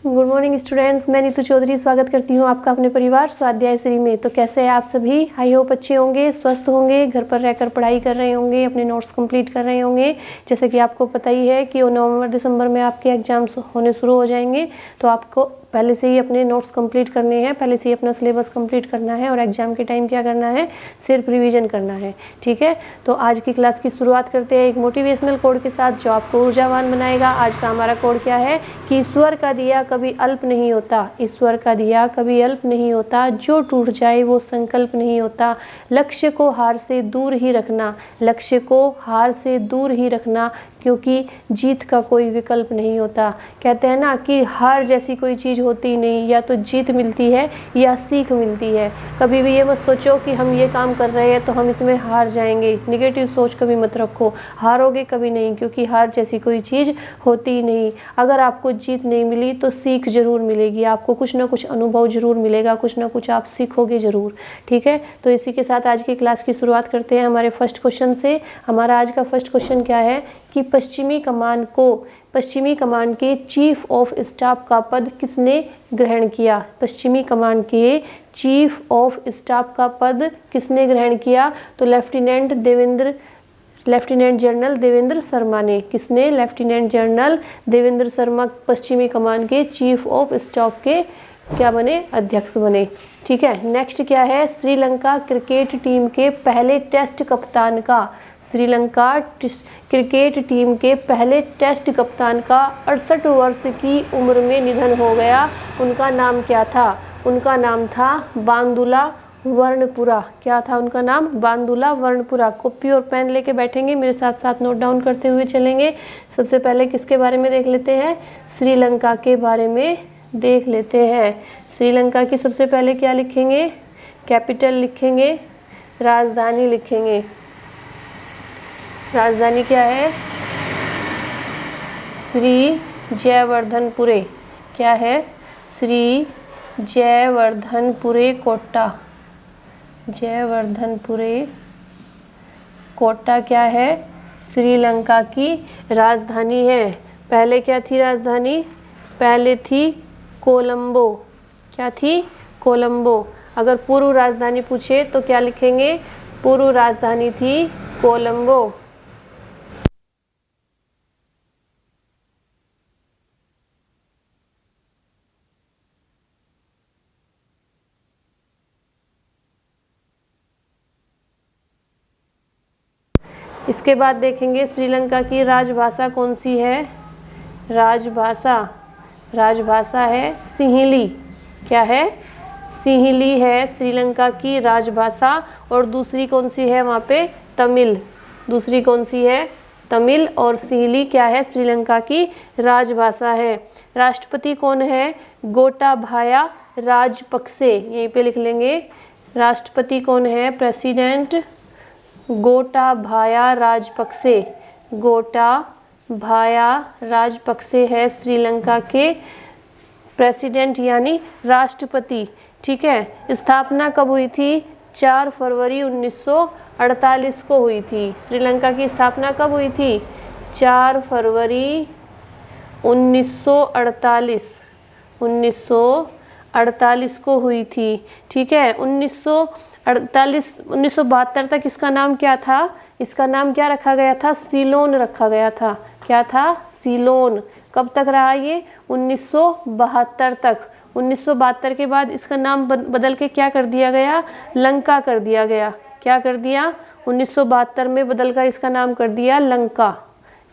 Good morning students, मैं नीतू चौधरी स्वागत करती हूँ आपका अपने परिवार स्वाध्याय श्री में। तो कैसे हैं आप सभी? आई होप अच्छे होंगे, स्वस्थ होंगे, घर पर रहकर पढ़ाई कर रहे होंगे, अपने नोट्स कंप्लीट कर रहे होंगे। जैसे कि आपको पता ही है कि नवंबर दिसंबर में आपके एग्जाम्स होने शुरू हो जाएंगे, तो आपको पहले से ही अपने नोट्स कंप्लीट करने हैं, पहले से ही अपना सिलेबस कंप्लीट करना है और एग्जाम के टाइम क्या करना है, सिर्फ रिवीजन करना है। ठीक है, तो आज की क्लास की शुरुआत करते हैं एक मोटिवेशनल कोड के साथ जो आपको ऊर्जावान बनाएगा। आज का हमारा कोड क्या है कि ईश्वर का दिया कभी अल्प नहीं होता, ईश्वर का दिया कभी अल्प नहीं होता, जो टूट जाए वो संकल्प नहीं होता। लक्ष्य को हार से दूर ही रखना, लक्ष्य को हार से दूर ही रखना, क्योंकि जीत का कोई विकल्प नहीं होता। कहते हैं ना कि हार जैसी कोई चीज़ होती नहीं, या तो जीत मिलती है या सीख मिलती है। कभी भी ये मत सोचो कि हम ये काम कर रहे हैं तो हम इसमें हार जाएंगे। निगेटिव सोच कभी मत रखो, हारोगे कभी नहीं, क्योंकि हार जैसी कोई चीज़ होती ही नहीं। अगर आपको जीत नहीं मिली तो सीख जरूर मिलेगी, आपको कुछ ना कुछ अनुभव जरूर मिलेगा, कुछ ना कुछ आप सीखोगे जरूर। ठीक है, तो इसी के साथ आज की क्लास की शुरुआत करते हैं हमारे फर्स्ट क्वेश्चन से। हमारा आज का फर्स्ट क्वेश्चन क्या है कि पश्चिमी कमान के चीफ ऑफ स्टाफ का पद किसने ग्रहण किया? पश्चिमी कमान के चीफ ऑफ स्टाफ का पद किसने ग्रहण किया? तो लेफ्टिनेंट जनरल देवेंद्र शर्मा ने। किसने? लेफ्टिनेंट जनरल देवेंद्र शर्मा पश्चिमी कमान के चीफ ऑफ स्टाफ के क्या बने? अध्यक्ष बने। ठीक है, नेक्स्ट क्या है? श्रीलंका क्रिकेट टीम के पहले टेस्ट कप्तान का, श्रीलंका क्रिकेट टीम के पहले टेस्ट कप्तान का 68 वर्ष की उम्र में निधन हो गया। उनका नाम क्या था? उनका नाम था बांदुला वर्णपुरा। क्या था उनका नाम? बांदुला वर्णपुरा। कॉपी और पेन लेके बैठेंगे, मेरे साथ साथ नोट डाउन करते हुए चलेंगे। सबसे पहले किसके बारे में देख लेते हैं? श्रीलंका के बारे में देख लेते हैं। श्रीलंका की सबसे पहले क्या लिखेंगे? कैपिटल लिखेंगे, राजधानी लिखेंगे। राजधानी क्या है? श्री जयवर्धनपुरे। क्या है? श्री जयवर्धनपुरे कोटा। जयवर्धनपुरे कोटा क्या है? श्रीलंका की राजधानी है। पहले क्या थी राजधानी? पहले थी कोलंबो। क्या थी? कोलंबो। अगर पूर्व राजधानी पूछे तो क्या लिखेंगे? पूर्व राजधानी थी कोलंबो। इसके बाद देखेंगे श्रीलंका की राजभाषा कौन सी है? राजभाषा है सिंहली। क्या है? सिंहली है श्रीलंका की राजभाषा। और दूसरी कौन सी है वहाँ पे? तमिल। दूसरी कौन सी है? तमिल। और सिंहली क्या है? श्रीलंका की राजभाषा है। राष्ट्रपति कौन है? गोटाबाया राजपक्षे। यहीं पे लिख लेंगे, राष्ट्रपति कौन है? प्रेसिडेंट गोटाबाया राजपक्षे। गोटाबाया राजपक्षे है श्रीलंका के प्रेसिडेंट यानी राष्ट्रपति। ठीक है, स्थापना कब हुई थी? 4 फरवरी 1948 को हुई थी। श्रीलंका की स्थापना कब हुई थी? 4 फरवरी 1948 को हुई थी। ठीक है, 1972 तक इसका नाम क्या था? इसका नाम क्या रखा गया था? सीलोन रखा गया था। क्या था? सीलोन। कब तक रहा ये? 1972 तक। 1972 के बाद इसका नाम बदल के क्या कर दिया गया? लंका कर दिया गया। क्या कर दिया? 1972 में बदल कर इसका नाम कर दिया लंका।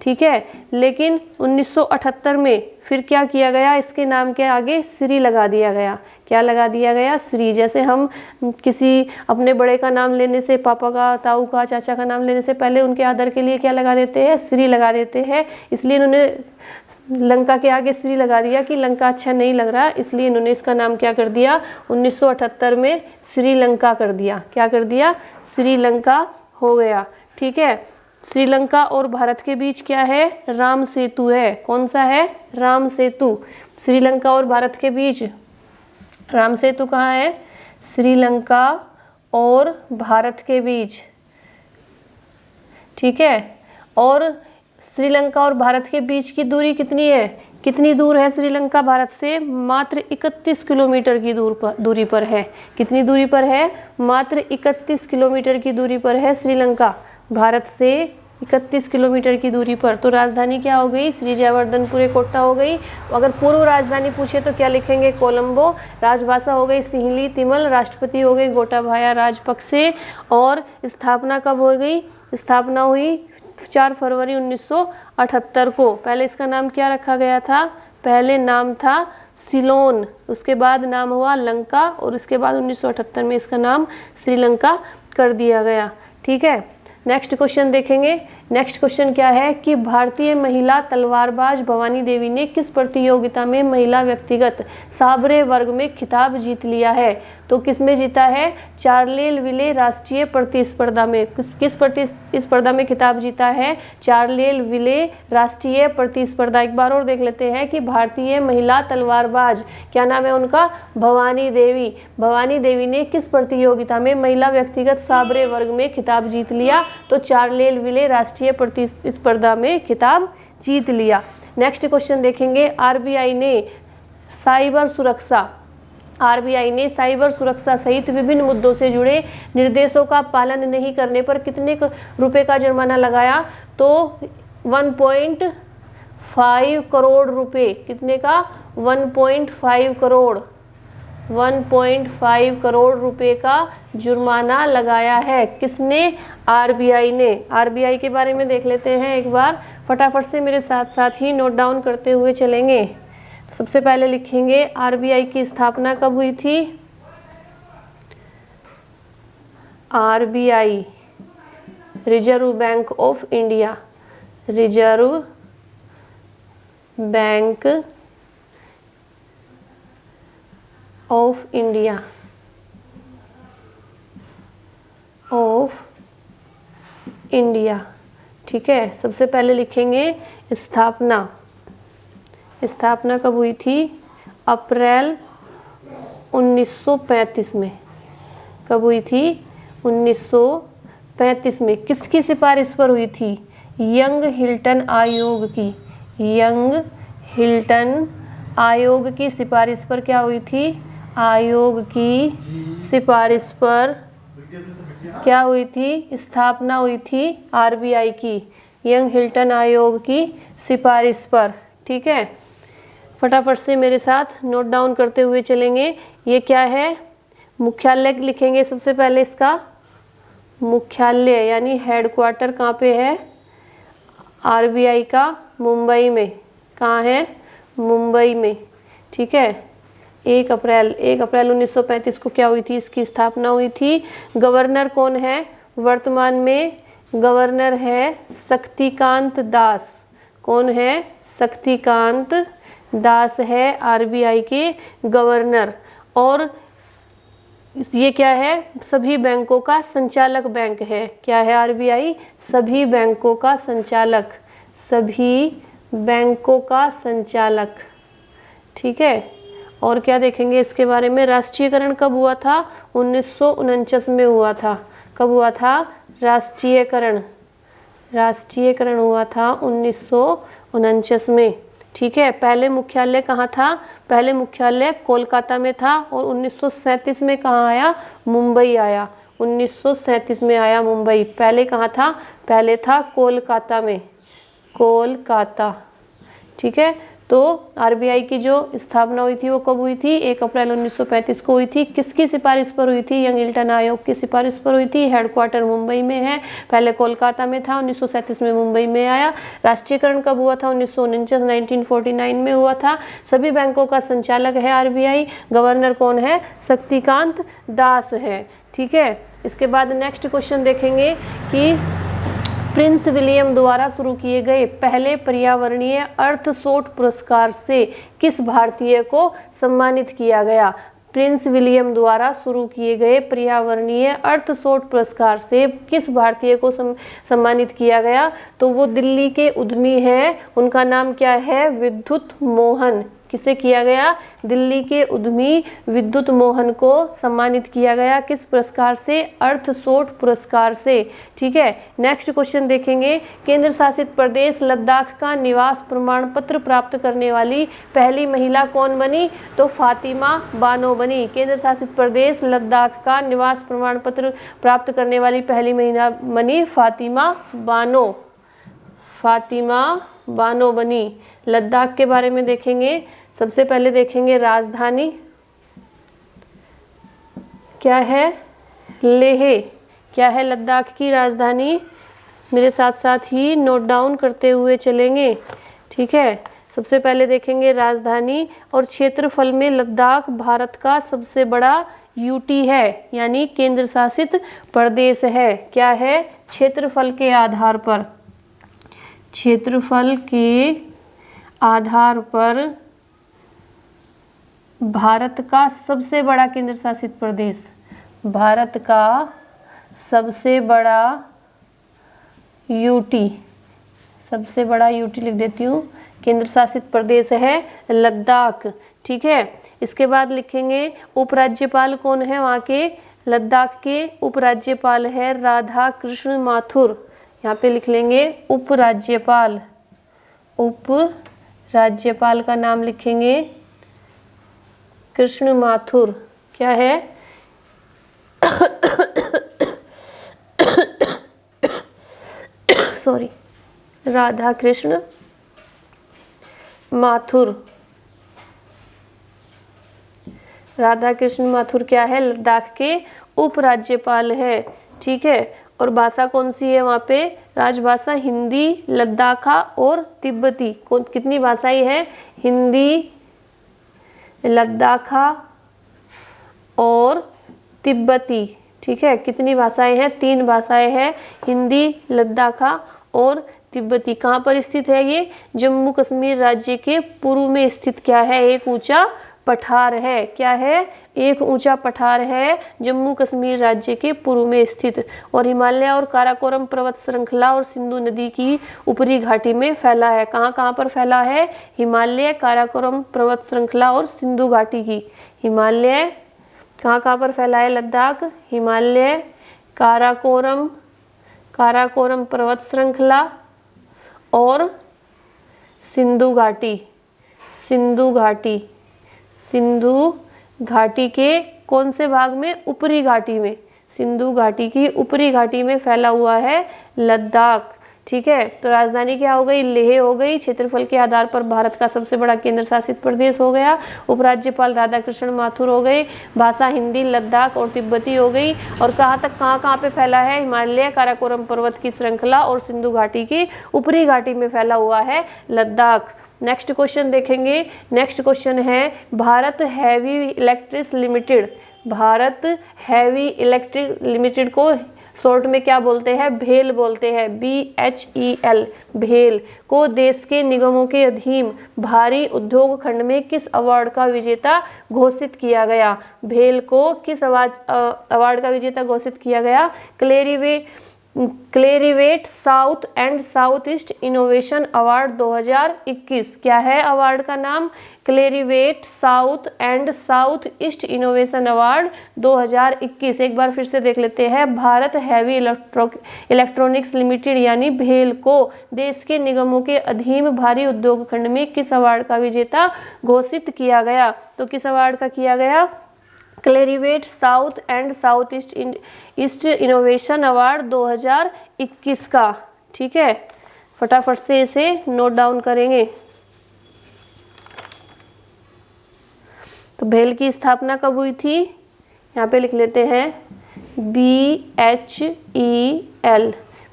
ठीक है, लेकिन 1978 में फिर क्या किया गया? इसके नाम के आगे श्री लगा दिया गया। क्या लगा दिया गया? श्री। जैसे हम किसी अपने बड़े का नाम लेने से, पापा का, ताऊ का, चाचा का नाम लेने से पहले उनके आदर के लिए क्या लगा देते हैं? श्री लगा देते हैं। इसलिए इन्होंने लंका के आगे श्री लगा दिया कि लंका अच्छा नहीं लग रहा, इसलिए इन्होंने इसका नाम क्या कर दिया? 1978 में श्रीलंका कर दिया। क्या कर दिया? श्रीलंका हो गया। ठीक है, श्रीलंका और भारत के बीच क्या है? राम सेतु है। कौन सा है? राम सेतु। श्रीलंका और भारत के बीच राम सेतु कहाँ है? श्रीलंका और भारत के बीच। ठीक है, और श्रीलंका और भारत के बीच की दूरी कितनी है? कितनी दूर है श्रीलंका भारत से? मात्र 31 किलोमीटर की दूरी पर है। कितनी दूरी पर है? मात्र 31 किलोमीटर की दूरी पर है श्रीलंका भारत से, 31 किलोमीटर की दूरी पर। तो राजधानी क्या हो गई? श्री जयवर्धनपुर कोट्टा हो गई। अगर पूर्व राजधानी पूछे तो क्या लिखेंगे? कोलंबो। राजभाषा हो गई सिंहली तिमल। राष्ट्रपति हो गई गोटाबाया राजपक्षे। और स्थापना कब हो गई? स्थापना हुई 4 फरवरी 1978 को। पहले इसका नाम क्या रखा गया था? पहले नाम था सिलोन, उसके बाद नाम हुआ लंका और उसके बाद 1978 में इसका नाम श्रीलंका कर दिया गया। ठीक है, नेक्स्ट क्वेश्चन देखेंगे। नेक्स्ट क्वेश्चन क्या है कि भारतीय महिला तलवारबाज भवानी देवी ने किस प्रतियोगिता में महिला व्यक्तिगत साबरे वर्ग में खिताब जीत लिया है? तो किस में जीता है? चार्लेलविले राष्ट्रीय प्रतिस्पर्धा में। किस प्रतिस्पर्धा में खिताब जीता है? चार्लेलविले राष्ट्रीय प्रतिस्पर्धा। एक बार और देख लेते हैं कि भारतीय महिला तलवारबाज, क्या नाम है उनका? भवानी देवी। भवानी देवी ने किस प्रतियोगिता में महिला व्यक्तिगत साबरे वर्ग में खिताब जीत लिया? तो चार्लेलविले राष्ट्रीय प्रतिस्पर्धा में खिताब जीत लिया। नेक्स्ट क्वेश्चन देखेंगे। आरबीआई ने साइबर सुरक्षा सहित विभिन्न मुद्दों से जुड़े निर्देशों का पालन नहीं करने पर कितने रुपए का जुर्माना लगाया? तो 1.5 करोड़ रुपए। कितने का? 1.5 करोड़। 1.5 करोड़ रुपए का जुर्माना लगाया है। किसने? आरबीआई ने। आरबीआई के बारे में देख लेते हैं एक बार, फटाफट से मेरे साथ साथ ही नोट डाउन करते हुए चलेंगे। तो सबसे पहले लिखेंगे आरबीआई की स्थापना कब हुई थी? RBI reserve bank of India. Reserve bank of India ठीक है, सबसे पहले लिखेंगे स्थापना। स्थापना कब हुई थी? अप्रैल 1935 में। कब हुई थी? 1935 में। किसकी सिफारिश पर हुई थी? यंग हिल्टन आयोग की। यंग हिल्टन आयोग की सिफारिश पर क्या हुई थी? आयोग की सिफारिश पर क्या हुई थी? स्थापना हुई थी आरबीआई की, यंग हिल्टन आयोग की सिफारिश पर। ठीक है, फटाफट से मेरे साथ नोट डाउन करते हुए चलेंगे। ये क्या है? मुख्यालय लिखेंगे सबसे पहले। इसका मुख्यालय यानी हेडक्वार्टर कहाँ पे है? आरबीआई का मुंबई में। कहाँ है? मुंबई में। ठीक है, 1 अप्रैल 1935 को क्या हुई थी? इसकी स्थापना हुई थी। गवर्नर कौन है? वर्तमान में गवर्नर है शक्तिकांत दास। कौन है? शक्तिकांत दास है आरबीआई के गवर्नर। और ये क्या है? सभी बैंकों का संचालक बैंक है। क्या है आरबीआई? सभी बैंकों का संचालक। सभी बैंकों का संचालक। ठीक है, और क्या देखेंगे इसके बारे में? राष्ट्रीयकरण कब हुआ था? 1949 में हुआ था। कब हुआ था? राष्ट्रीयकरण हुआ था 1949 में। ठीक है, पहले मुख्यालय कहाँ था? पहले मुख्यालय कोलकाता में था और 1937 में कहाँ आया? मुंबई आया। 1937 में आया मुंबई। पहले कहाँ था? पहले था कोलकाता में। कोलकाता। ठीक है, तो आरबीआई की जो स्थापना हुई थी वो कब हुई थी? 1 अप्रैल 1935 को हुई थी। किसकी सिफारिश पर हुई थी? यंग हिल्टन आयोग की सिफारिश पर हुई थी। हेडक्वार्टर मुंबई में है। पहले कोलकाता में था, 1937 में मुंबई में आया। राष्ट्रीयकरण कब हुआ था? 1949 में हुआ था। सभी बैंकों का संचालक है आरबीआई। गवर्नर कौन है? शक्तिकांत दास है। ठीक है, इसके बाद नेक्स्ट क्वेश्चन देखेंगे कि प्रिंस विलियम द्वारा शुरू किए गए पहले पर्यावरणीय अर्थशोट पुरस्कार से किस भारतीय को सम्मानित किया गया? प्रिंस विलियम द्वारा शुरू किए गए पर्यावरणीय अर्थशोट पुरस्कार से किस भारतीय को सम्मानित किया गया? तो वो दिल्ली के उद्यमी हैं। उनका नाम क्या है? विद्युत मोहन। किसे किया गया? दिल्ली के उद्यमी विद्युत मोहन को सम्मानित किया गया। किस पुरस्कार से? अर्थशोट पुरस्कार से। ठीक है, नेक्स्ट क्वेश्चन देखेंगे। केंद्र शासित प्रदेश लद्दाख का निवास प्रमाण पत्र प्राप्त करने वाली पहली महिला कौन बनी? तो फातिमा बानो बनी। केंद्र शासित प्रदेश लद्दाख का निवास प्रमाण पत्र प्राप्त करने वाली पहली महिला बनी फातिमा बानो। फातिमा बानो बनी। लद्दाख के बारे में देखेंगे। सबसे पहले देखेंगे राजधानी क्या है? लेह। क्या है लद्दाख की राजधानी? मेरे साथ साथ ही नोट डाउन करते हुए चलेंगे। ठीक है, सबसे पहले देखेंगे राजधानी और क्षेत्रफल में लद्दाख भारत का सबसे बड़ा यूटी है, यानी केंद्र शासित प्रदेश है। क्या है? क्षेत्रफल के आधार पर, क्षेत्रफल के आधार पर भारत का सबसे बड़ा केंद्र शासित प्रदेश, भारत का सबसे बड़ा यूटी, सबसे बड़ा यूटी लिख देती हूँ, केंद्र शासित प्रदेश है लद्दाख। ठीक है, इसके बाद लिखेंगे उपराज्यपाल कौन है वहाँ के? लद्दाख के उपराज्यपाल है राधा कृष्ण माथुर। यहाँ पे लिख लेंगे उपराज्यपाल। उपराज्यपाल का नाम लिखेंगे कृष्ण माथुर। क्या है? सॉरी, राधा कृष्ण माथुर। राधा कृष्ण माथुर क्या है? लद्दाख के उपराज्यपाल है। ठीक है, और भाषा कौन सी है वहाँ पे? राजभाषा हिंदी, लद्दाखा और तिब्बती। कितनी भाषाएं हैं? हिंदी, लद्दाखा और तिब्बती। ठीक है, कितनी भाषाएं हैं? 3 भाषाएं हैं, हिंदी, लद्दाखा और तिब्बती। कहाँ पर स्थित है ये? जम्मू कश्मीर राज्य के पूर्व में स्थित क्या है? एक ऊंचा पठार है। क्या है? एक ऊंचा पठार है, जम्मू कश्मीर राज्य के पूर्व में स्थित। और हिमालय और काराकोरम पर्वत श्रृंखला और सिंधु नदी की ऊपरी घाटी में फैला है। कहाँ कहाँ पर फैला है? हिमालय, काराकोरम पर्वत श्रृंखला और सिंधु घाटी की। हिमालय कहाँ कहाँ पर फैला है? लद्दाख, हिमालय, काराकोरम पर्वत श्रृंखला और सिंधु घाटी। सिंधु घाटी, सिंधु घाटी के कौन से भाग में? ऊपरी घाटी में। सिंधु घाटी की ऊपरी घाटी में फैला हुआ है लद्दाख। ठीक है, तो राजधानी क्या हो गई? लेह हो गई। क्षेत्रफल के आधार पर भारत का सबसे बड़ा केंद्र शासित प्रदेश हो गया। उपराज्यपाल राधा कृष्ण माथुर हो गए। भाषा हिंदी, लद्दाख और तिब्बती हो गई। और कहाँ पे फैला है? हिमालय, काराकोरम पर्वत की श्रृंखला और सिंधु घाटी की ऊपरी घाटी में फैला हुआ है लद्दाख। नेक्स्ट क्वेश्चन देखेंगे। नेक्स्ट क्वेश्चन है Bharat heavy electric limited. Bharat heavy electric limited को शॉर्ट में क्या बोलते हैं? भेल बोलते हैं, BHEL, भेल को देश के निगमों के अधीन भारी उद्योग खंड में किस अवार्ड का विजेता घोषित किया गया? भेल को किस अवार्ड का विजेता घोषित किया गया? Clarivate south and south east innovation award 2021। क्या है अवार्ड का नाम? Clarivate south and south east innovation award 2021। एक बार फिर से देख लेते हैं। भारत हैवी इलेक्ट्रॉनिक्स लिमिटेड यानी भेल को देश के निगमों के अधीन भारी उद्योग खंड में किस अवार्ड का विजेता घोषित किया गया? तो किस अवार्ड का किया गया? Clarivate south and south east innovation award 2021 का। ठीक है, फटाफट से इसे नोट डाउन करेंगे। तो भेल की स्थापना कब हुई थी? यहाँ पे लिख लेते हैं BHEL।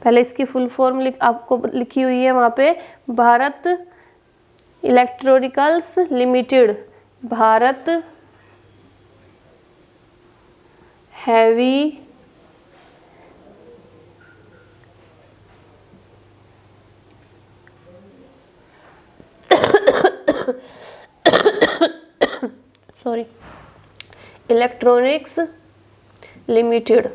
पहले इसकी फुल फॉर्म आपको लिखी हुई है वहाँ पे, Bharat electronics limited. Bharat heavy electronics limited.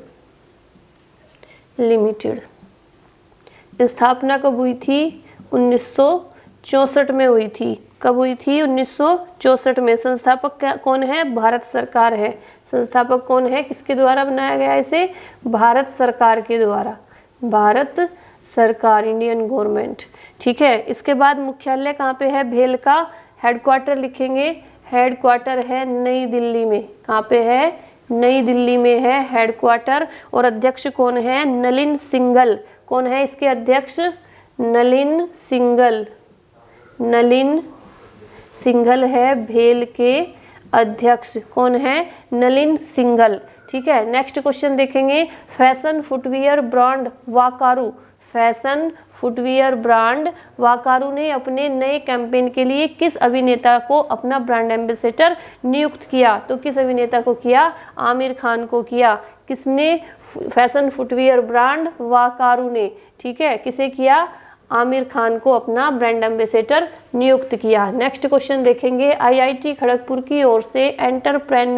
स्थापना कब हुई थी? 1993 1964 में हुई थी। कब हुई थी? 1964 में। संस्थापक कौन है? भारत सरकार है। संस्थापक कौन है? किसके द्वारा बनाया गया इसे? भारत सरकार के द्वारा। भारत सरकार, इंडियन गवर्नमेंट। ठीक है। इसके बाद मुख्यालय कहाँ पे है भेल का? हेडक्वार्टर लिखेंगे। हेडक्वार्टर है नई दिल्ली में। कहाँ पे है? नई दिल्ली में है हेडक्वार्टर। और अध्यक्ष कौन है? नलिन सिंघल। कौन है इसके अध्यक्ष? नलिन सिंघल। नलिन सिंघल है भेल के अध्यक्ष। कौन है? नलिन सिंघल। ठीक है। नेक्स्ट क्वेश्चन देखेंगे। Fashion footwear brand Walkaroo, fashion footwear brand Walkaroo ने अपने नए कैंपेन के लिए किस अभिनेता को अपना ब्रांड एम्बेसडर नियुक्त किया? तो किस अभिनेता को किया? आमिर खान को किया। किसने? फैशन फुटवियर ब्रांड वाकारू ने। ठीक है। किसे किया? आमिर खान को अपना ब्रांड एम्बेसडर नियुक्त किया। नेक्स्ट क्वेश्चन देखेंगे। आईआईटी खड़गपुर की ओर से एंटरप्रेन्योरशिप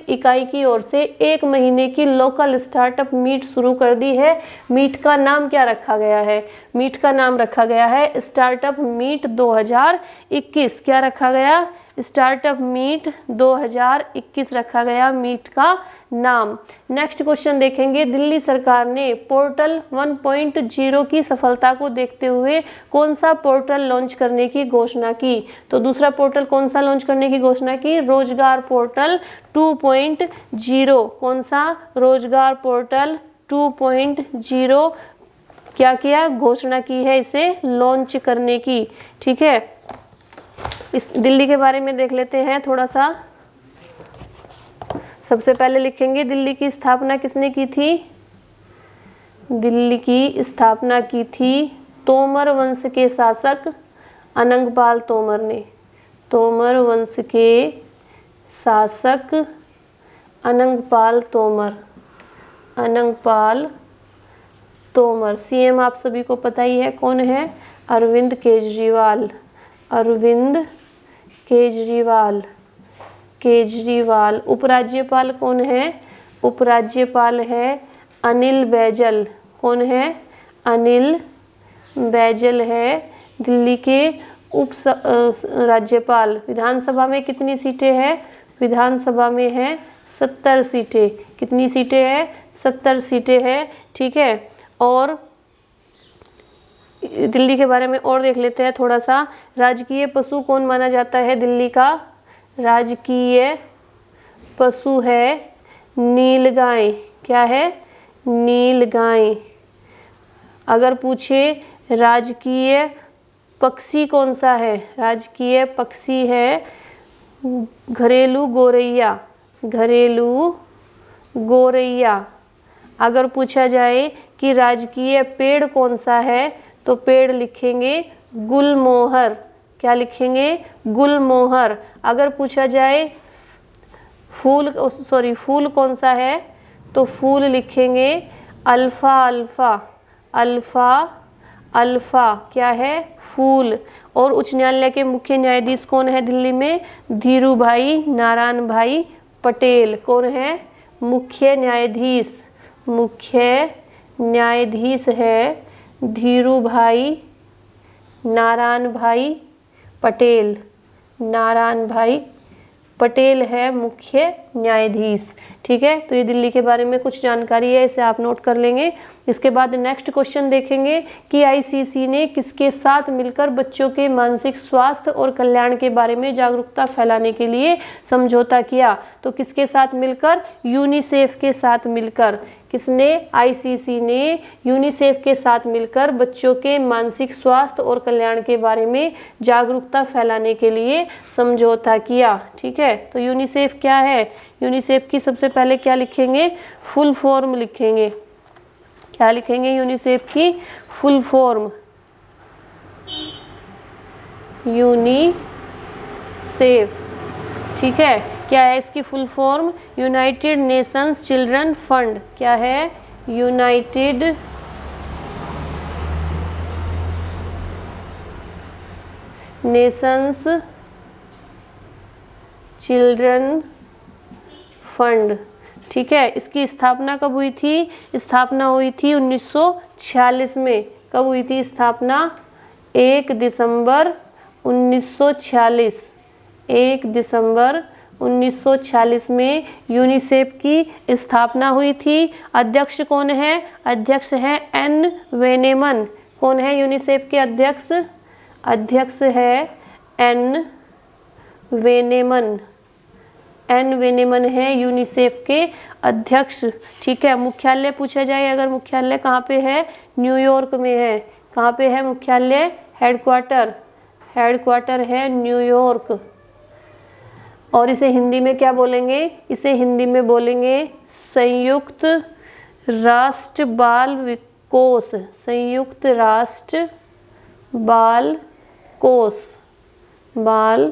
इकाई की ओर से 1 महीने की लोकल स्टार्टअप मीट शुरू कर दी है। मीट का नाम क्या रखा गया है? मीट का नाम रखा गया है स्टार्टअप मीट 2021। क्या रखा गया? स्टार्टअप मीट 2021 रखा गया मीट का नाम। नेक्स्ट क्वेश्चन देखेंगे। दिल्ली सरकार ने पोर्टल 1.0 की सफलता को देखते हुए कौन सा पोर्टल लॉन्च करने की घोषणा की? तो दूसरा पोर्टल कौन सा लॉन्च करने की घोषणा की? रोजगार पोर्टल 2.0। कौन सा? रोजगार पोर्टल 2.0 क्या किया? घोषणा की है इसे लॉन्च करने की। ठीक है। इस दिल्ली के बारे में देख लेते हैं थोड़ा सा। सबसे पहले लिखेंगे दिल्ली की स्थापना किसने की थी? दिल्ली की स्थापना की थी तोमर वंश के शासक अनंगपाल तोमर ने। तोमर वंश के शासक अनंगपाल तोमर। अनंगपाल तोमर। सीएम आप सभी को पता ही है कौन है? अरविंद केजरीवाल। अरविंद केजरीवाल। केजरीवाल। उपराज्यपाल कौन है? उपराज्यपाल है अनिल बैजल। कौन है? अनिल बैजल है दिल्ली के उप राज्यपाल। विधानसभा में कितनी सीटें हैं? विधानसभा में है 70 सीटें। कितनी सीटें हैं? 70 सीटें हैं। ठीक है। और दिल्ली के बारे में और देख लेते हैं थोड़ा सा। राजकीय पशु कौन माना जाता है दिल्ली का? राजकीय पशु है नीलगाय। क्या है? नीलगाय। अगर पूछे राजकीय पक्षी कौन सा है? राजकीय पक्षी है घरेलू गोरैया। घरेलू गोरैया। अगर पूछा जाए कि राजकीय पेड़ कौन सा है तो पेड़ लिखेंगे गुलमोहर। क्या लिखेंगे? गुलमोहर। अगर पूछा जाए फूल कौन सा है तो फूल लिखेंगे अल्फा अल्फा। अल्फा अल्फा क्या है? फूल। और उच्च न्यायालय के मुख्य न्यायाधीश कौन है दिल्ली में? धीरूभाई नारायण भाई पटेल। कौन है? मुख्य न्यायाधीश। मुख्य न्यायाधीश है धीरूभाई नारायण भाई पटेल। नारायण भाई पटेल है मुख्य न्यायाधीश। ठीक है। तो ये दिल्ली के बारे में कुछ जानकारी है, इसे आप नोट कर लेंगे। इसके बाद नेक्स्ट क्वेश्चन देखेंगे कि आईसीसी ने किसके साथ मिलकर बच्चों के मानसिक स्वास्थ्य और कल्याण के बारे में जागरूकता फैलाने के लिए समझौता किया? तो किसके साथ मिलकर? यूनिसेफ के साथ मिलकर। किसने? आईसीसी ने यूनिसेफ के साथ मिलकर बच्चों के मानसिक स्वास्थ्य और कल्याण के बारे में जागरूकता फैलाने के लिए समझौता किया। ठीक है। तो यूनिसेफ क्या है? यूनिसेफ की सबसे पहले क्या लिखेंगे? फुल फॉर्म लिखेंगे। क्या लिखेंगे? यूनिसेफ की फुल फॉर्म। यूनिसेफ। ठीक है। क्या है इसकी full form? United Nations children fund. क्या है? United Nations children fund. ठीक है। इसकी स्थापना कब हुई थी? स्थापना हुई थी 1946 में। कब हुई थी स्थापना? 1 दिसंबर 1946, 1 दिसंबर 1946 में यूनिसेफ की स्थापना हुई थी। अध्यक्ष कौन है? अध्यक्ष है एन वेनेमन। कौन है यूनिसेफ के अध्यक्ष? अध्यक्ष है एन वेनेमन। एन वेनेमन है यूनिसेफ के अध्यक्ष। ठीक है, मुख्यालय पूछा जाए अगर, मुख्यालय कहाँ पे है? न्यूयॉर्क में है। कहाँ पे है मुख्यालय? हेडक्वार्टर, हेडक्वार्टर है न्यूयॉर्क। और इसे हिंदी में क्या बोलेंगे? इसे हिंदी में बोलेंगे संयुक्त राष्ट्र बाल कोष, संयुक्त राष्ट्र बाल कोष, बाल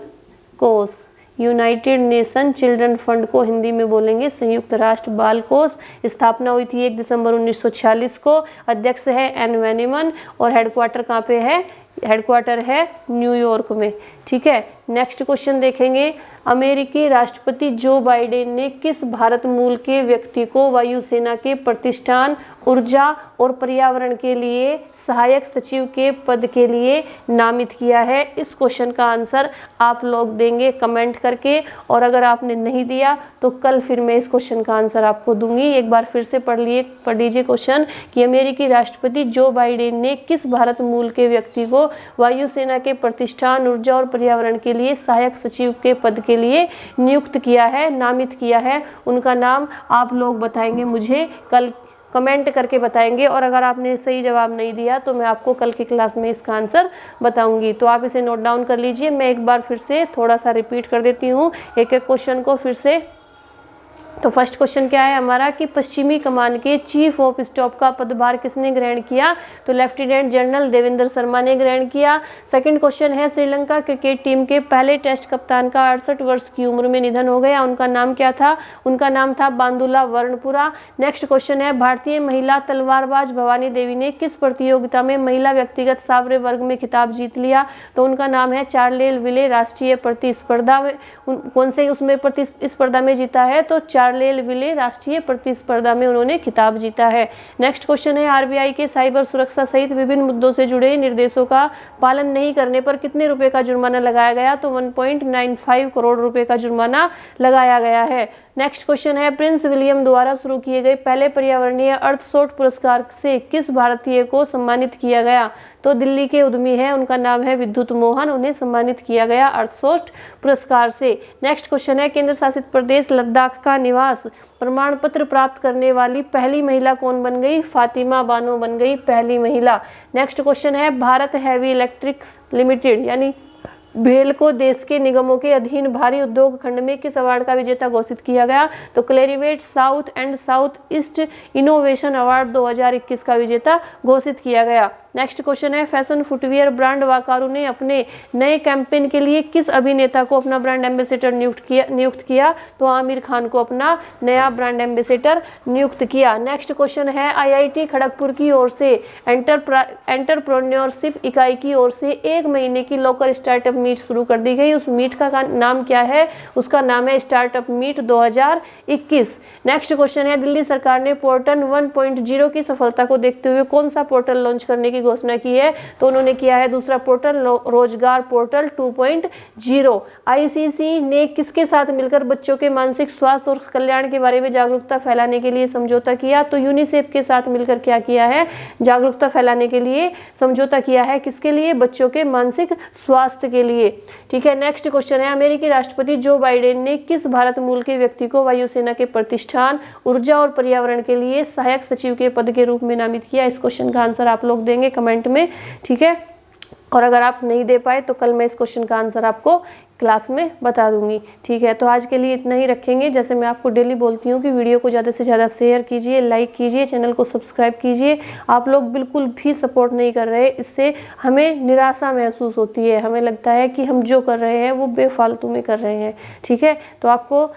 कोष। यूनाइटेड नेशन चिल्ड्रन फंड को हिंदी में बोलेंगे संयुक्त राष्ट्र बाल कोष। स्थापना हुई थी 1 दिसंबर 1946 को। अध्यक्ष है एन वेनेमन और हेडक्वार्टर कहाँ पे है? हेडक्वार्टर है न्यूयॉर्क में। ठीक है, नेक्स्ट क्वेश्चन देखेंगे। अमेरिकी राष्ट्रपति जो बाइडेन ने किस भारत मूल के व्यक्ति को वायुसेना के प्रतिष्ठान, ऊर्जा और पर्यावरण के लिए सहायक सचिव के पद के लिए नामित किया है? इस क्वेश्चन का आंसर आप लोग देंगे कमेंट करके, और अगर आपने नहीं दिया तो कल फिर मैं इस क्वेश्चन का आंसर आपको दूंगी। एक बार फिर से पढ़ लीजिए क्वेश्चन कि अमेरिकी राष्ट्रपति जो बाइडेन ने किस भारत मूल के व्यक्ति को वायुसेना के प्रतिष्ठान, ऊर्जा और पर्यावरण के लिए सहायक सचिव के पद के लिए नियुक्त किया है, नामित किया है? उनका नाम आप लोग बताएंगे, मुझे कल कमेंट करके बताएंगे। और अगर आपने सही जवाब नहीं दिया तो मैं आपको कल की क्लास में इसका आंसर बताऊंगी। तो आप इसे नोट डाउन कर लीजिए। मैं एक बार फिर से थोड़ा सा रिपीट कर देती हूँ एक एक क्वेश्चन को फिर से। तो फर्स्ट क्वेश्चन क्या है हमारा कि पश्चिमी कमान के चीफ ऑफ स्टाफ का पदभार किसने ग्रहण किया? तो लेफ्टिनेंट जनरल देवेंद्र शर्मा ने ग्रहण किया। सेकंड क्वेश्चन है श्रीलंका क्रिकेट टीम के पहले टेस्ट कप्तान का 68 वर्ष की उम्र में निधन हो गया, उनका नाम क्या था? उनका नाम था बांदुला वर्णपुरा। नेक्स्ट क्वेश्चन है भारतीय महिला तलवारबाज भवानी देवी ने किस प्रतियोगिता में महिला व्यक्तिगत सावरे वर्ग में खिताब जीत लिया? तो उनका नाम है चार्लेल विले राष्ट्रीय प्रतिस्पर्धा में। कौन से उसमें प्रतिस्पर्धा में जीता है? तो चार्लेल विले राष्ट्रीय प्रतिस्पर्धा में उन्होंने खिताब जीता है। नेक्स्ट क्वेश्चन है आरबीआई के साइबर सुरक्षा सहित विभिन्न मुद्दों से जुड़े निर्देशों का पालन नहीं करने पर कितने रुपए का जुर्माना लगाया गया? तो 1.95 करोड़ रुपए का जुर्माना लगाया गया है। नेक्स्ट क्वेश्चन है प्रिंस विलियम द्वारा शुरू किए गए पहले पर्यावरणीय अर्थशॉट पुरस्कार से किस भारतीय को सम्मानित किया गया? तो दिल्ली के उद्यमी है, उनका नाम है विद्युत मोहन, उन्हें सम्मानित किया गया अर्थशॉट पुरस्कार से। नेक्स्ट क्वेश्चन है केंद्र शासित प्रदेश लद्दाख का निवास प्रमाण पत्र प्राप्त करने वाली पहली महिला कौन बन गई? फातिमा बानो बन गई पहली महिला। नेक्स्ट क्वेश्चन है भारत हैवी इलेक्ट्रिक्स लिमिटेड यानी भेल को देश के निगमों के अधीन भारी उद्योग खंड में किस अवार्ड का विजेता घोषित किया गया? तो Clarivate south and south east innovation award 2021 का विजेता घोषित किया गया। नेक्स्ट क्वेश्चन है फैशन फुटवियर ब्रांड वाकारू ने अपने नए कैंपेन के लिए किस अभिनेता को अपना ब्रांड एम्बेसडर नियुक्त किया? तो आमिर खान को अपना नया ब्रांड एम्बेसडर नियुक्त किया। नेक्स्ट क्वेश्चन है आईआईटी खड़गपुर की ओर से एंटरप्रेन्योरशिप इकाई की ओर से 1 महीने की लोकल स्टार्टअप मीट शुरू कर दी गई। उस मीट का नाम क्या है? उसका नाम है स्टार्टअप मीट 2021। नेक्स्ट क्वेश्चन है दिल्ली सरकार ने पोर्टल 1.0 की सफलता को देखते हुए कौन सा पोर्टल लॉन्च करने की घोषणा की है? तो उन्होंने किया है दूसरा पोर्टल रोजगार पोर्टल 2.0। आईसीसी ने किसके साथ मिलकर बच्चों के मानसिक स्वास्थ्य और कल्याण के बारे में जागरूकता फैलाने के लिए समझौता किया? तो यूनिसेफ के साथ मिलकर क्या किया है? जागरूकता फैलाने के लिए समझौता किया है। किसके लिए? बच्चों के मानसिक स्वास्थ्य के लिए। ठीक है, नेक्स्ट क्वेश्चन है अमेरिकी राष्ट्रपति जो बाइडेन ने किस भारत मूल के व्यक्ति को वायुसेना के प्रतिष्ठान, ऊर्जा और पर्यावरण के लिए सहायक सचिव के पद के रूप में नामित किया? इस क्वेश्चन का आंसर आप लोग देंगे कमेंट में। ठीक है, और अगर आप नहीं दे पाए तो कल मैं इस क्वेश्चन का आंसर आपको क्लास में बता दूंगी। ठीक है, तो आज के लिए इतना ही रखेंगे। जैसे मैं आपको डेली बोलती हूँ कि वीडियो को ज़्यादा से ज़्यादा शेयर कीजिए, लाइक कीजिए, चैनल को सब्सक्राइब कीजिए। आप लोग बिल्कुल भी सपोर्ट नहीं कर रहे, इससे हमें निराशा महसूस होती है। हमें लगता है कि हम जो कर रहे हैं वो बेफालतू में कर रहे हैं। ठीक है, तो आपको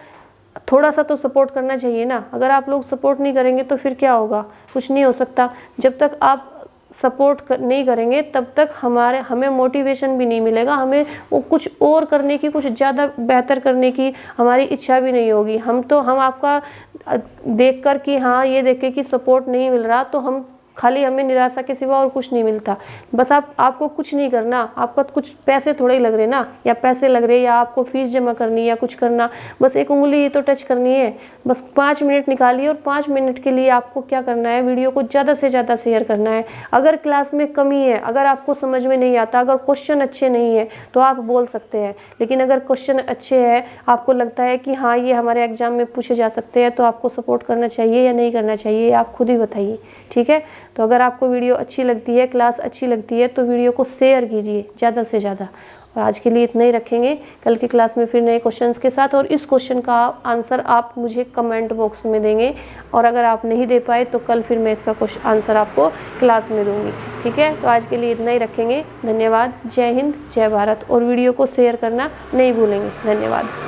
थोड़ा सा तो सपोर्ट करना चाहिए ना। अगर आप लोग सपोर्ट नहीं करेंगे तो फिर क्या होगा? कुछ नहीं हो सकता। जब तक आप सपोर्ट नहीं करेंगे तब तक हमें मोटिवेशन भी नहीं मिलेगा, हमें वो कुछ और करने की, कुछ ज़्यादा बेहतर करने की हमारी इच्छा भी नहीं होगी। हम आपका देखकर कि हाँ ये देख के कि सपोर्ट नहीं मिल रहा तो हम खाली हमें निराशा के सिवा और कुछ नहीं मिलता। बस आपको कुछ नहीं करना, आपका कुछ पैसे थोड़े ही लग रहे ना, या पैसे लग रहे या आपको फीस जमा करनी या कुछ करना, बस एक उंगली ही तो टच करनी है। बस 5 मिनट निकालिए और 5 मिनट के लिए आपको क्या करना है, वीडियो को ज़्यादा से ज़्यादा शेयर करना है। अगर क्लास में कमी है, अगर आपको समझ में नहीं आता, अगर क्वेश्चन अच्छे नहीं है तो आप बोल सकते हैं, लेकिन अगर क्वेश्चन अच्छे हैं, आपको लगता है कि हाँ ये हमारे एग्जाम में पूछे जा सकते हैं, तो आपको सपोर्ट करना चाहिए या नहीं करना चाहिए, आप खुद ही बताइए। ठीक है, तो अगर आपको वीडियो अच्छी लगती है, क्लास अच्छी लगती है, तो वीडियो को शेयर कीजिए ज़्यादा से ज़्यादा। और आज के लिए इतना ही रखेंगे, कल की क्लास में फिर नए क्वेश्चंस के साथ, और इस क्वेश्चन का आंसर आप मुझे कमेंट बॉक्स में देंगे, और अगर आप नहीं दे पाए तो कल फिर मैं इसका आंसर आपको क्लास में दूंगी। ठीक है, तो आज के लिए इतना ही रखेंगे। धन्यवाद। जय हिंद, जय भारत। और वीडियो को शेयर करना नहीं भूलेंगे। धन्यवाद।